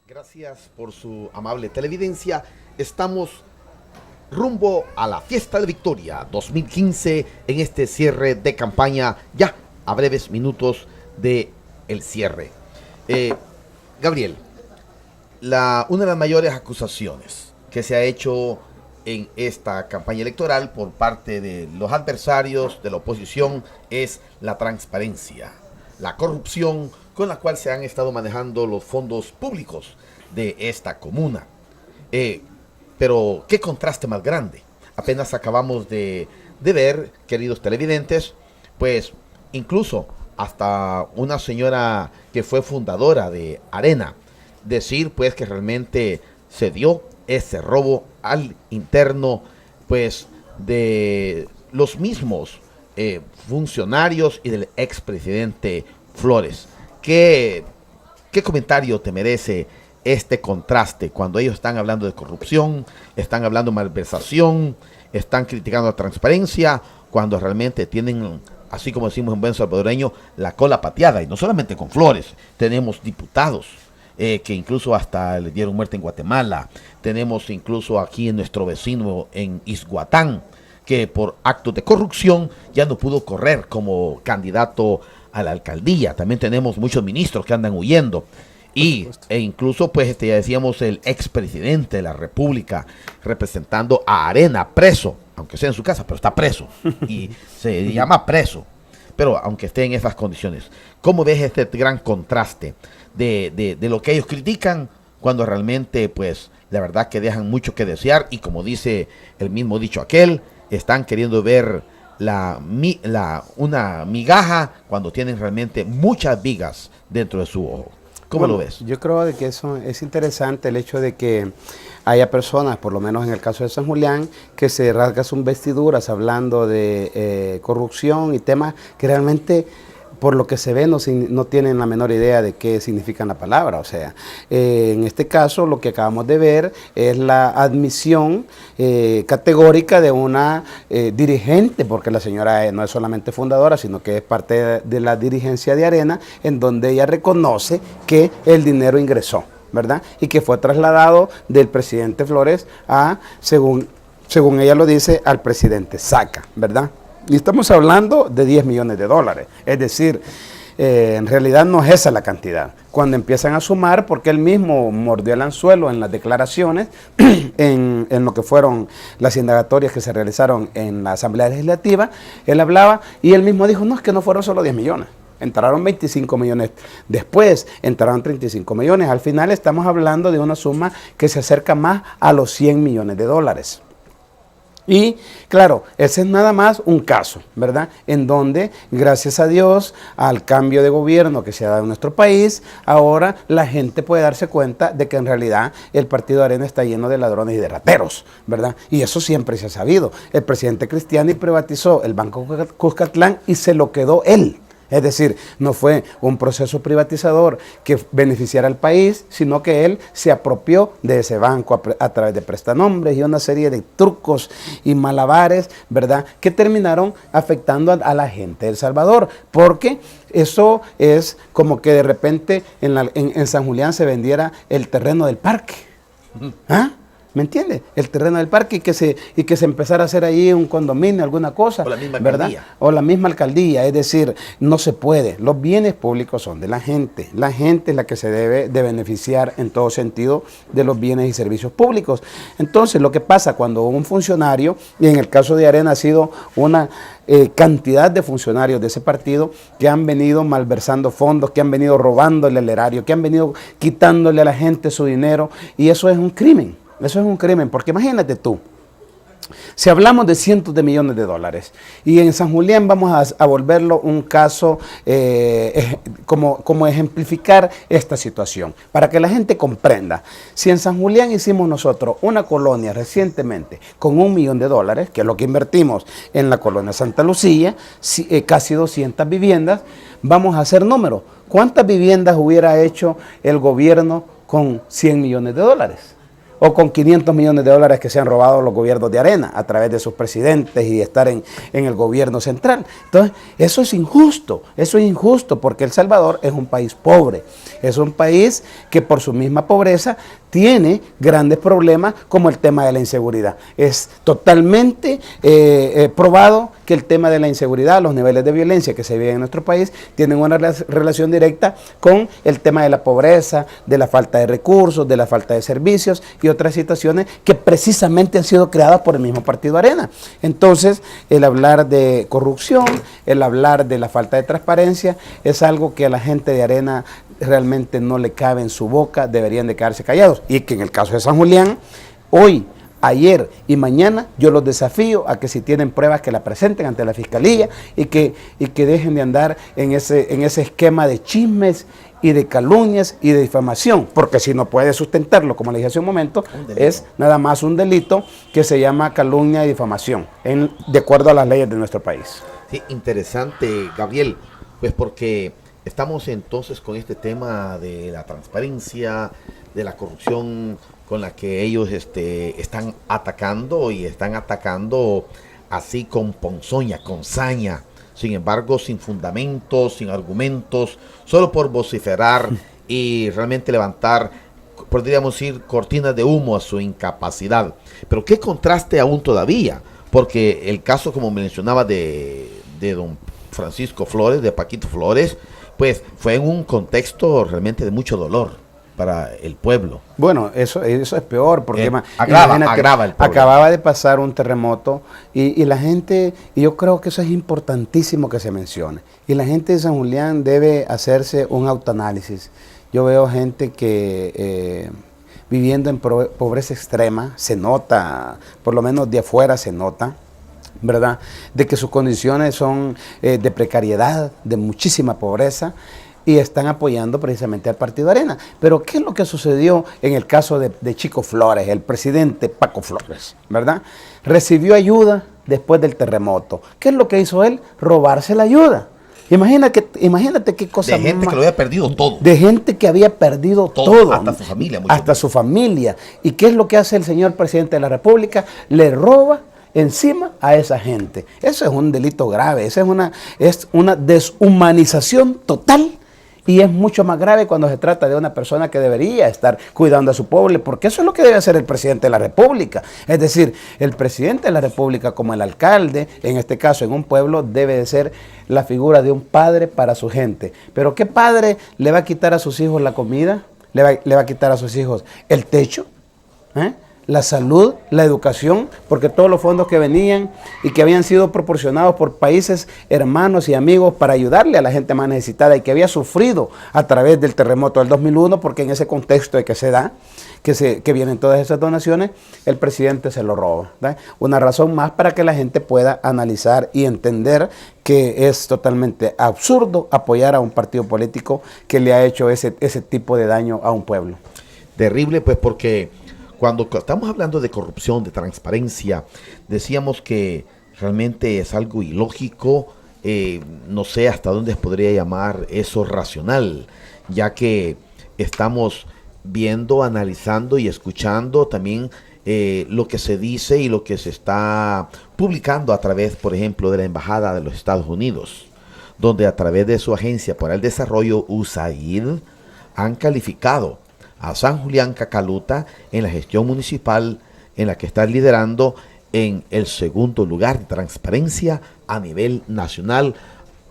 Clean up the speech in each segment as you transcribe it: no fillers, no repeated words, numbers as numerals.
Gracias por su amable televidencia. Estamos rumbo a la Fiesta de Victoria 2015 en este cierre de campaña, ya a breves minutos de el cierre. Gabriel, una de las mayores acusaciones que se ha hecho en esta campaña electoral por parte de los adversarios de la oposición es la transparencia, la corrupción con la cual se han estado manejando los fondos públicos de esta comuna. Pero qué contraste más grande. Apenas acabamos de ver, queridos televidentes, pues incluso hasta una señora que fue fundadora de Arena, decir pues que realmente se dio ese robo al interno pues de los mismos funcionarios y del expresidente Flores. ¿Qué comentario te merece este contraste cuando ellos están hablando de corrupción, están hablando de malversación, están criticando la transparencia, cuando realmente tienen, así como decimos en buen salvadoreño, la cola pateada? Y no solamente con Flores, tenemos diputados que incluso hasta le dieron muerte en Guatemala, tenemos incluso aquí en nuestro vecino en Izhuatán, que por actos de corrupción ya no pudo correr como candidato a la alcaldía. También tenemos muchos ministros que andan huyendo. E incluso, pues, ya decíamos, el expresidente de la República representando a Arena, preso, aunque sea en su casa, pero está preso. Y se llama preso, pero aunque esté en esas condiciones. ¿Cómo ves este gran contraste de lo que ellos critican cuando realmente, pues, la verdad que dejan mucho que desear? Y como dice el mismo dicho aquel, están queriendo ver una migaja cuando tienen realmente muchas vigas dentro de su ojo. ¿Cómo lo ves? Yo creo de que eso es interesante, el hecho de que haya personas, por lo menos en el caso de San Julián, que se rasgan sus vestiduras hablando de corrupción y temas que realmente, por lo que se ve, no tienen la menor idea de qué significan la palabra. O sea, en este caso lo que acabamos de ver es la admisión categórica de una dirigente, porque la señora no es solamente fundadora, sino que es parte de la dirigencia de Arena, en donde ella reconoce que el dinero ingresó, ¿verdad? Y que fue trasladado del presidente Flores a, según ella lo dice, al presidente Saca, ¿verdad? Y estamos hablando de 10 millones de dólares. Es decir, en realidad no es esa la cantidad. Cuando empiezan a sumar, porque él mismo mordió el anzuelo en las declaraciones, en lo que fueron las indagatorias que se realizaron en la Asamblea Legislativa, él hablaba y él mismo dijo, no, es que no fueron solo 10 millones. Entraron 25 millones, después entraron 35 millones. Al final estamos hablando de una suma que se acerca más a los 100 millones de dólares. Y claro, ese es nada más un caso, ¿verdad? En donde, gracias a Dios, al cambio de gobierno que se ha dado en nuestro país, ahora la gente puede darse cuenta de que en realidad el Partido Arena está lleno de ladrones y de rateros, ¿verdad? Y eso siempre se ha sabido. El presidente Cristiani privatizó el Banco Cuscatlán y se lo quedó él. Es decir, no fue un proceso privatizador que beneficiara al país, sino que él se apropió de ese banco a través de prestanombres y una serie de trucos y malabares, ¿verdad?, que terminaron afectando a la gente de El Salvador, porque eso es como que de repente en San Julián se vendiera el terreno del parque. ¿Ah? ¿Me entiende? El terreno del parque y que se empezara a hacer ahí un condominio, alguna cosa. O la misma ¿verdad? alcaldía. O la misma alcaldía. Es decir, no se puede. Los bienes públicos son de la gente. La gente es la que se debe de beneficiar en todo sentido de los bienes y servicios públicos. Entonces, lo que pasa cuando un funcionario, y en el caso de Arena ha sido una cantidad de funcionarios de ese partido que han venido malversando fondos, que han venido robándole el erario, que han venido quitándole a la gente su dinero, y eso es un crimen. Eso es un crimen, porque imagínate tú, si hablamos de cientos de millones de dólares y en San Julián vamos a volverlo un caso como ejemplificar esta situación, para que la gente comprenda. Si en San Julián hicimos nosotros una colonia recientemente con $1 millón, que es lo que invertimos en la colonia Santa Lucía, casi 200 viviendas, vamos a hacer números. ¿Cuántas viviendas hubiera hecho el gobierno con $100 millones? o con 500 millones de dólares que se han robado los gobiernos de Arena a través de sus presidentes y de estar en el gobierno central. Entonces, eso es injusto porque El Salvador es un país pobre, es un país que por su misma pobreza tiene grandes problemas como el tema de la inseguridad. Es totalmente probado que el tema de la inseguridad, los niveles de violencia que se viven en nuestro país, tienen una relación directa con el tema de la pobreza, de la falta de recursos, de la falta de servicios y otras situaciones que precisamente han sido creadas por el mismo Partido Arena. Entonces, el hablar de corrupción, el hablar de la falta de transparencia, es algo que a la gente de Arena realmente no le cabe en su boca, deberían de quedarse callados. Y que en el caso de San Julián, hoy, ayer y mañana, yo los desafío a que si tienen pruebas que la presenten ante la Fiscalía y que dejen de andar en ese esquema de chismes y de calumnias y de difamación, porque si no puede sustentarlo, como le dije hace un momento, es nada más un delito que se llama calumnia y difamación, de acuerdo a las leyes de nuestro país. Sí, interesante, Gabriel, pues porque estamos entonces con este tema de la transparencia, de la corrupción con la que ellos están atacando y están atacando así con ponzoña, con saña, sin embargo sin fundamentos, sin argumentos, solo por vociferar y realmente levantar, podríamos decir, cortinas de humo a su incapacidad. Pero qué contraste aún todavía, porque el caso, como mencionaba, de don Francisco Flores, de Paquito Flores, pues fue en un contexto realmente de mucho dolor para el pueblo. Bueno, eso es peor, porque agrava el problema. Acababa de pasar un terremoto y la gente, y yo creo que eso es importantísimo que se mencione, y la gente de San Julián debe hacerse un autoanálisis. Yo veo gente que viviendo en pobreza extrema, se nota, por lo menos de afuera se nota, ¿verdad?, de que sus condiciones son de precariedad, de muchísima pobreza, y están apoyando precisamente al Partido Arena. Pero ¿qué es lo que sucedió en el caso de Chico Flores, el presidente Paco Flores, ¿verdad? Recibió ayuda después del terremoto. ¿Qué es lo que hizo él? Robarse la ayuda. Imagínate qué cosa. De gente que lo había perdido todo. De gente que había perdido todo. Hasta su familia. Hasta su familia. ¿Y qué es lo que hace el señor presidente de la República? Le roba encima a esa gente. Eso es un delito grave. Eso es una deshumanización total. Y es mucho más grave cuando se trata de una persona que debería estar cuidando a su pueblo, porque eso es lo que debe hacer el presidente de la República. Es decir, el presidente de la República, como el alcalde, en este caso en un pueblo, debe de ser la figura de un padre para su gente. Pero ¿qué padre le va a quitar a sus hijos la comida? ¿Le va a quitar a sus hijos el techo? La salud, la educación, porque todos los fondos que venían y que habían sido proporcionados por países hermanos y amigos para ayudarle a la gente más necesitada y que había sufrido a través del terremoto del 2001, porque en ese contexto de que se da, que vienen todas esas donaciones, el presidente se lo roba, ¿verdad? Una razón más para que la gente pueda analizar y entender que es totalmente absurdo apoyar a un partido político que le ha hecho ese tipo de daño a un pueblo. Terrible, pues, porque cuando estamos hablando de corrupción, de transparencia, decíamos que realmente es algo ilógico, no sé hasta dónde podría llamar eso racional, ya que estamos viendo, analizando y escuchando también lo que se dice y lo que se está publicando a través, por ejemplo, de la Embajada de los Estados Unidos, donde a través de su Agencia para el Desarrollo, USAID, han calificado a San Julián Cacaluta en la gestión municipal en la que está liderando en el segundo lugar de transparencia a nivel nacional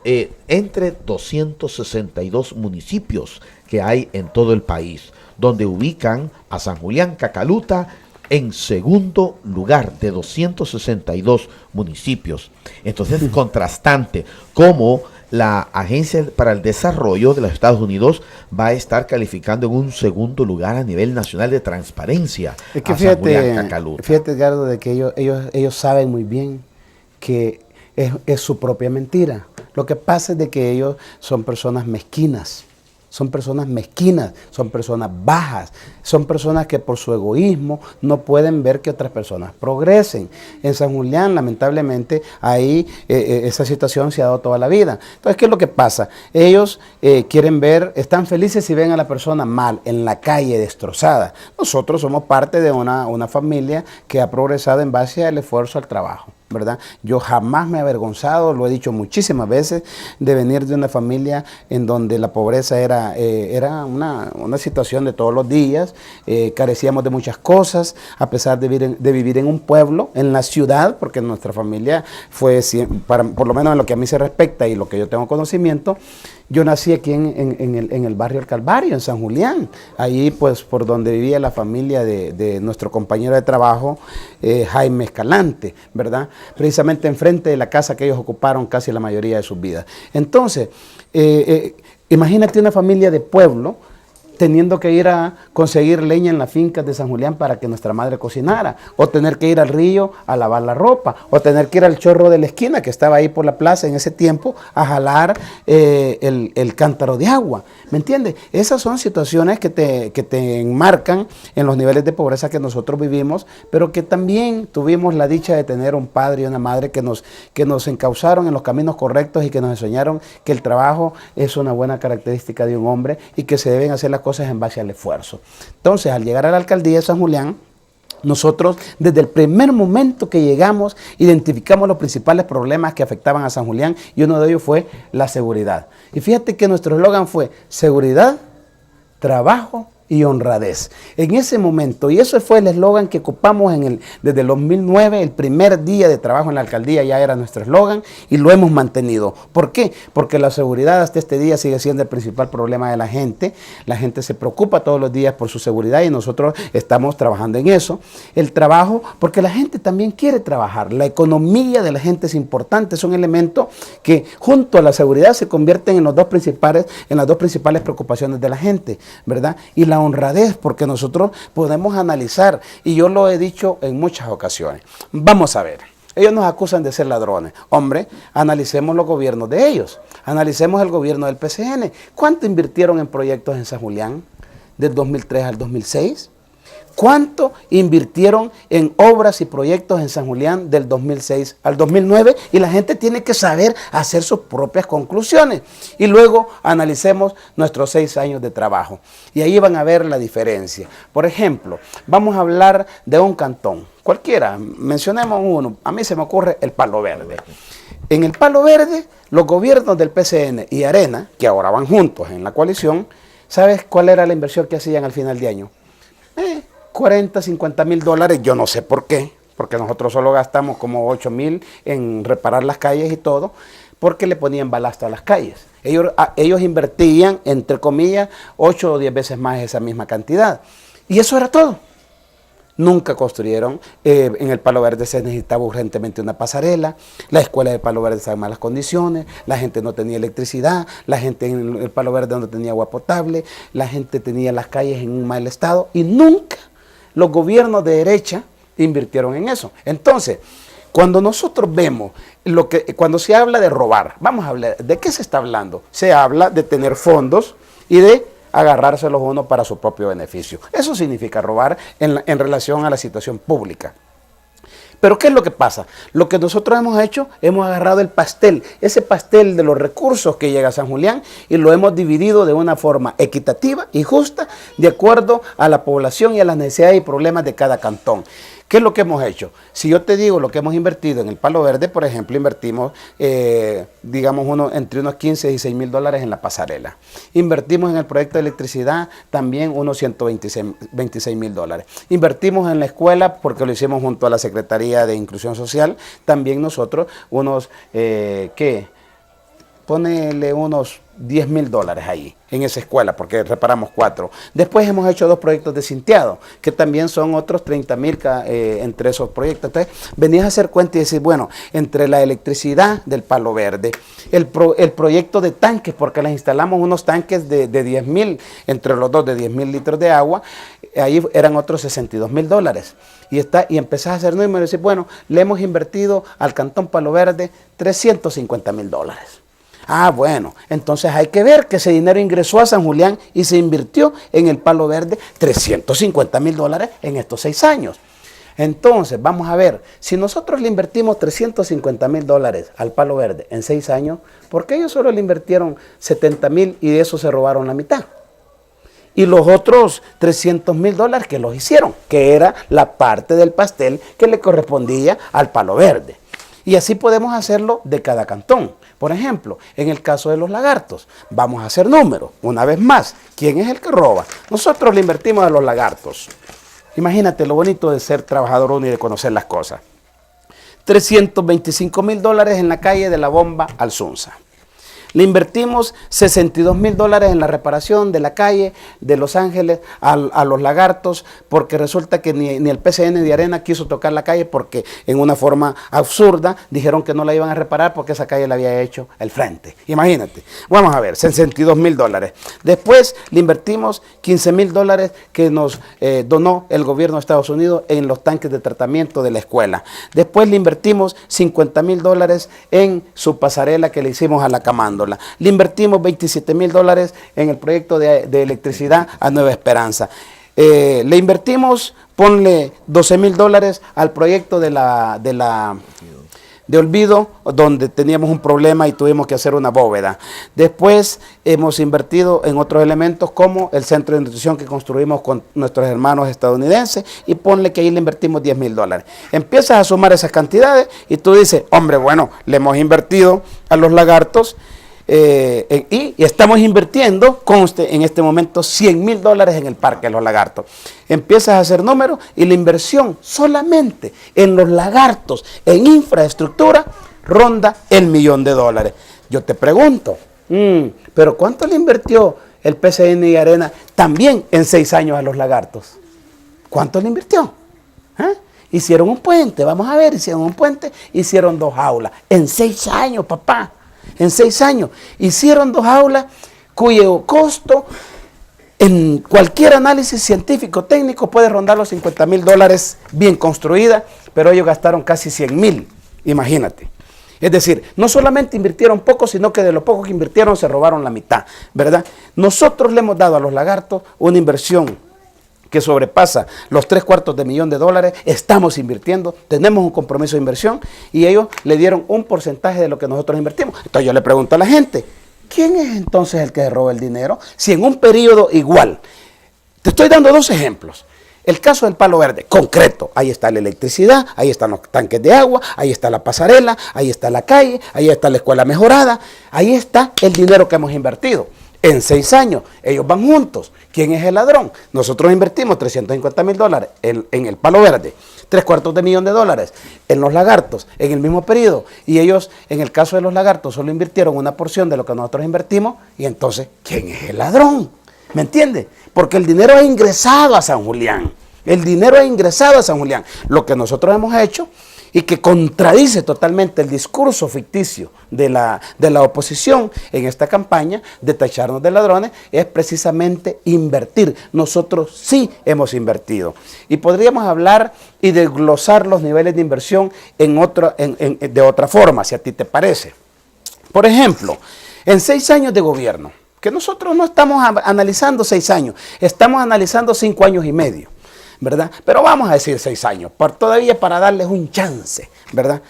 entre 262 municipios que hay en todo el país, donde ubican a San Julián Cacaluta en segundo lugar de 262 municipios. Entonces es contrastante cómo la Agencia para el Desarrollo de los Estados Unidos va a estar calificando en un segundo lugar a nivel nacional de transparencia. Es que fíjate, Edgardo, de que ellos saben muy bien que es su propia mentira. Lo que pasa es de que ellos son personas mezquinas, son personas mezquinas, son personas bajas, son personas que por su egoísmo no pueden ver que otras personas progresen. En San Julián, lamentablemente, ahí esa situación se ha dado toda la vida. Entonces, ¿qué es lo que pasa? Ellos quieren ver, están felices si ven a la persona mal, en la calle, destrozada. Nosotros somos parte de una familia que ha progresado en base al esfuerzo, al trabajo, ¿verdad? Yo jamás me he avergonzado, lo he dicho muchísimas veces, de venir de una familia en donde la pobreza era una situación de todos los días, carecíamos de muchas cosas, a pesar de vivir en un pueblo, en la ciudad, porque nuestra familia fue, por lo menos en lo que a mí se respecta y lo que yo tengo conocimiento, yo nací aquí en el barrio El Calvario, en San Julián, ahí pues por donde vivía la familia de nuestro compañero de trabajo, Jaime Escalante, ¿verdad? Precisamente enfrente de la casa que ellos ocuparon casi la mayoría de sus vidas. Entonces, imagínate una familia de pueblo teniendo que ir a conseguir leña en las fincas de San Julián para que nuestra madre cocinara, o tener que ir al río a lavar la ropa, o tener que ir al chorro de la esquina que estaba ahí por la plaza en ese tiempo a jalar el cántaro de agua, ¿me entiendes? Esas son situaciones que te enmarcan en los niveles de pobreza que nosotros vivimos, pero que también tuvimos la dicha de tener un padre y una madre que nos encauzaron en los caminos correctos y que nos enseñaron que el trabajo es una buena característica de un hombre y que se deben hacer las cosas en base al esfuerzo. Entonces, al llegar a la alcaldía de San Julián, nosotros desde el primer momento que llegamos identificamos los principales problemas que afectaban a San Julián y uno de ellos fue la seguridad. Y fíjate que nuestro eslogan fue seguridad, trabajo y honradez. En ese momento, y eso fue el eslogan que ocupamos desde el 2009, el primer día de trabajo en la alcaldía ya era nuestro eslogan y lo hemos mantenido. ¿Por qué? Porque la seguridad hasta este día sigue siendo el principal problema de la gente. La gente se preocupa todos los días por su seguridad y nosotros estamos trabajando en eso. El trabajo, porque la gente también quiere trabajar. La economía de la gente es importante, son elementos que junto a la seguridad se convierten en las dos principales preocupaciones de la gente, ¿verdad? Y la honradez, porque nosotros podemos analizar, y yo lo he dicho en muchas ocasiones. Vamos a ver, ellos nos acusan de ser ladrones. Hombre, analicemos los gobiernos de ellos, analicemos el gobierno del PCN. ¿Cuánto invirtieron en proyectos en San Julián del 2003 al 2006? ¿Cuánto invirtieron en obras y proyectos en San Julián del 2006 al 2009? Y la gente tiene que saber hacer sus propias conclusiones. Y luego analicemos nuestros 6 años de trabajo. Y ahí van a ver la diferencia. Por ejemplo, vamos a hablar de un cantón, cualquiera, mencionemos uno. A mí se me ocurre el Palo Verde. En el Palo Verde, los gobiernos del PCN y Arena, que ahora van juntos en la coalición, ¿sabes cuál era la inversión que hacían al final de año? 40, 50 mil dólares, yo no sé por qué, porque nosotros solo gastamos como 8,000 en reparar las calles y todo, porque le ponían balasto a las calles. Ellos invertían, entre comillas, 8 o 10 veces más esa misma cantidad. Y eso era todo. Nunca construyeron, en el Palo Verde se necesitaba urgentemente una pasarela, la escuela de Palo Verde estaba en malas condiciones, la gente no tenía electricidad, la gente en el Palo Verde no tenía agua potable, la gente tenía las calles en un mal estado y nunca los gobiernos de derecha invirtieron en eso. Entonces, cuando nosotros vemos, cuando se habla de robar, vamos a hablar, ¿de qué se está hablando? Se habla de tener fondos y de agarrárselos uno para su propio beneficio. Eso significa robar en relación a la situación pública. Pero ¿qué es lo que pasa? Lo que nosotros hemos hecho, hemos agarrado el pastel, ese pastel de los recursos que llega a San Julián y lo hemos dividido de una forma equitativa y justa de acuerdo a la población y a las necesidades y problemas de cada cantón. ¿Qué es lo que hemos hecho? Si yo te digo lo que hemos invertido en el Palo Verde, por ejemplo, invertimos, digamos, entre unos 15 y 16 mil dólares en la pasarela. Invertimos en el proyecto de electricidad también unos 126 mil dólares. Invertimos en la escuela, porque lo hicimos junto a la Secretaría de Inclusión Social, también nosotros unos, ponele unos 10 mil dólares ahí, en esa escuela, porque reparamos 4. Después hemos hecho 2 proyectos de cinteado, que también son otros 30 mil entre esos proyectos. Entonces, venías a hacer cuenta y decir, bueno, entre la electricidad del Palo Verde, el proyecto de tanques, porque les instalamos unos tanques de 10 mil, entre los dos de 10 mil litros de agua, ahí eran otros 62 mil dólares. Y empezás a hacer números y decir, bueno, le hemos invertido al Cantón Palo Verde 350 mil dólares. Ah, bueno, entonces hay que ver que ese dinero ingresó a San Julián y se invirtió en el Palo Verde $350,000 en estos 6 años. Entonces, vamos a ver, si nosotros le invertimos $350,000 al Palo Verde en 6 años, ¿por qué ellos solo le invirtieron 70,000 y de eso se robaron la mitad? Y los otros $300,000 que los hicieron, que era la parte del pastel que le correspondía al Palo Verde. Y así podemos hacerlo de cada cantón. Por ejemplo, en el caso de los lagartos, vamos a hacer números. Una vez más, ¿quién es el que roba? Nosotros le invertimos a los lagartos. Imagínate lo bonito de ser trabajador uno y de conocer las cosas. $325,000 en la calle de la Bomba al Sunza. Le invertimos $62,000 en la reparación de la calle de Los Ángeles a los lagartos, porque resulta que ni el PCN de Arena quiso tocar la calle porque en una forma absurda dijeron que no la iban a reparar porque esa calle la había hecho el frente. Imagínate. Vamos a ver, $62,000. Después le invertimos $15,000 que nos donó el gobierno de Estados Unidos en los tanques de tratamiento de la escuela. Después le invertimos $50,000 en su pasarela que le hicimos a la Camándola. Le invertimos $27,000 en el proyecto de electricidad a Nueva Esperanza. Le invertimos, ponle $12,000 al proyecto de Olvido, donde teníamos un problema y tuvimos que hacer una bóveda. Después hemos invertido en otros elementos como el centro de nutrición que construimos con nuestros hermanos estadounidenses y ponle que ahí le invertimos $10,000. Empiezas a sumar esas cantidades y tú dices, hombre, bueno, le hemos invertido a los lagartos y estamos invirtiendo, conste, en este momento $100,000 en el Parque de los Lagartos. Empiezas a hacer números y la inversión solamente en los lagartos, en infraestructura, ronda el $1,000,000. Yo te pregunto, ¿pero cuánto le invirtió el PCN y Arena también en 6 años a los lagartos? ¿Cuánto le invirtió? Hicieron un puente, vamos a ver, hicieron un puente, hicieron 2 aulas en 6 años, papá. En 6 años hicieron 2 aulas cuyo costo en cualquier análisis científico técnico puede rondar los $50,000 bien construida, pero ellos gastaron casi $100,000, imagínate. Es decir, no solamente invirtieron poco, sino que de lo poco que invirtieron se robaron la mitad, ¿verdad? Nosotros le hemos dado a los lagartos una inversión que sobrepasa los $750,000, estamos invirtiendo, tenemos un compromiso de inversión y ellos le dieron un porcentaje de lo que nosotros invertimos. Entonces yo le pregunto a la gente, ¿quién es entonces el que roba el dinero? Si en un periodo igual, te estoy dando 2 ejemplos. El caso del Palo Verde, concreto, ahí está la electricidad, ahí están los tanques de agua, ahí está la pasarela, ahí está la calle, ahí está la escuela mejorada, ahí está el dinero que hemos invertido. En 6 años, ellos van juntos. ¿Quién es el ladrón? Nosotros invertimos $350,000 en el Palo Verde, $750,000 en los lagartos en el mismo periodo. Y ellos, en el caso de los lagartos, solo invirtieron una porción de lo que nosotros invertimos. Y entonces, ¿quién es el ladrón? ¿Me entiende? Porque el dinero ha ingresado a San Julián. El dinero ha ingresado a San Julián. Lo que nosotros hemos hecho y que contradice totalmente el discurso ficticio de la oposición en esta campaña de tacharnos de ladrones, es precisamente invertir. Nosotros sí hemos invertido. Y podríamos hablar y desglosar los niveles de inversión de otra forma, si a ti te parece. Por ejemplo, en 6 años de gobierno, que nosotros no estamos analizando 6 años, estamos analizando 5 años y medio. ¿Verdad? Pero vamos a decir 6 años, todavía para darles un chance, ¿verdad?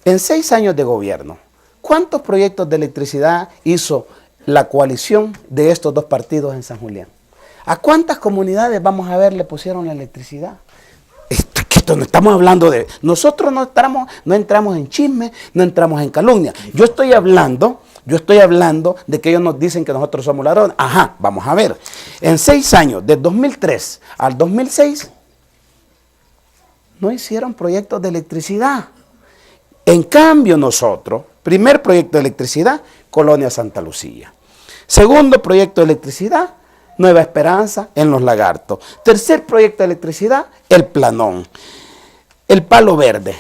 En 6 años de gobierno, ¿cuántos proyectos de electricidad hizo la coalición de estos 2 partidos en San Julián? ¿A cuántas comunidades, vamos a ver, le pusieron la electricidad? Esto no estamos hablando de... Nosotros no entramos en chisme, no entramos en calumnia. Yo estoy hablando de que ellos nos dicen que nosotros somos ladrones. Ajá, vamos a ver. En 6 años, de 2003 al 2006, no hicieron proyectos de electricidad. En cambio nosotros, primer proyecto de electricidad, Colonia Santa Lucía. Segundo proyecto de electricidad, Nueva Esperanza en Los Lagartos. Tercer proyecto de electricidad, El Planón. El Palo Verde,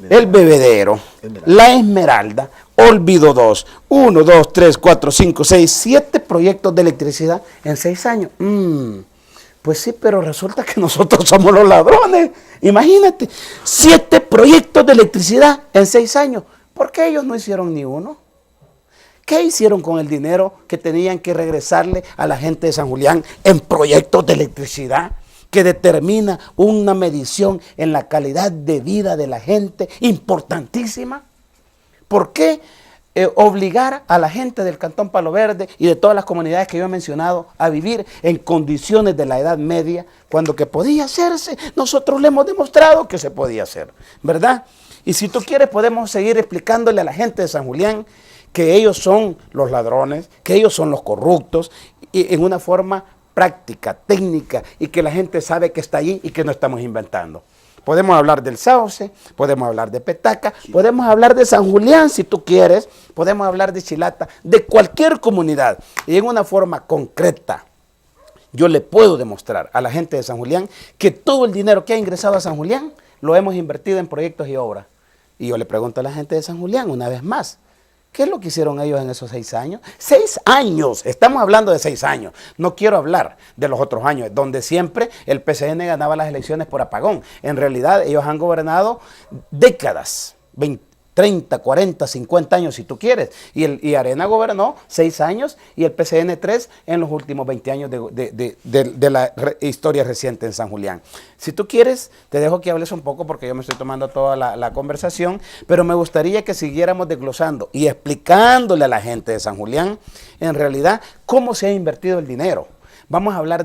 El Bebedero, La Esmeralda, Olvido 2, 1, 2, 3, 4, 5, 6, 7 proyectos de electricidad en 6 años. Pues sí, pero resulta que nosotros somos los ladrones. Imagínate, 7 proyectos de electricidad en 6 años. ¿Por qué ellos no hicieron ni uno? ¿Qué hicieron con el dinero que tenían que regresarle a la gente de San Julián en proyectos de electricidad que determina una medición en la calidad de vida de la gente importantísima? ¿Por qué obligar a la gente del Cantón Palo Verde y de todas las comunidades que yo he mencionado a vivir en condiciones de la Edad Media cuando que podía hacerse? Nosotros le hemos demostrado que se podía hacer, ¿verdad? Y si tú quieres podemos seguir explicándole a la gente de San Julián que ellos son los ladrones, que ellos son los corruptos, y en una forma práctica, técnica, y que la gente sabe que está allí y que no estamos inventando. Podemos hablar del Sauce, podemos hablar de Petaca, podemos hablar de San Julián si tú quieres, podemos hablar de Chilata, de cualquier comunidad. Y en una forma concreta, yo le puedo demostrar a la gente de San Julián que todo el dinero que ha ingresado a San Julián lo hemos invertido en proyectos y obras. Y yo le pregunto a la gente de San Julián una vez más, ¿qué es lo que hicieron ellos en esos 6 años? 6 años, estamos hablando de 6 años. No quiero hablar de los otros años, donde siempre el PCN ganaba las elecciones por apagón. En realidad ellos han gobernado décadas, 20, 30, 40, 50 años si tú quieres. Y Arena gobernó 6 años y el PCN 3 en los últimos 20 años de la historia reciente en San Julián. Si tú quieres, te dejo que hables un poco porque yo me estoy tomando toda la conversación, pero me gustaría que siguiéramos desglosando y explicándole a la gente de San Julián, en realidad, cómo se ha invertido el dinero. Vamos a hablar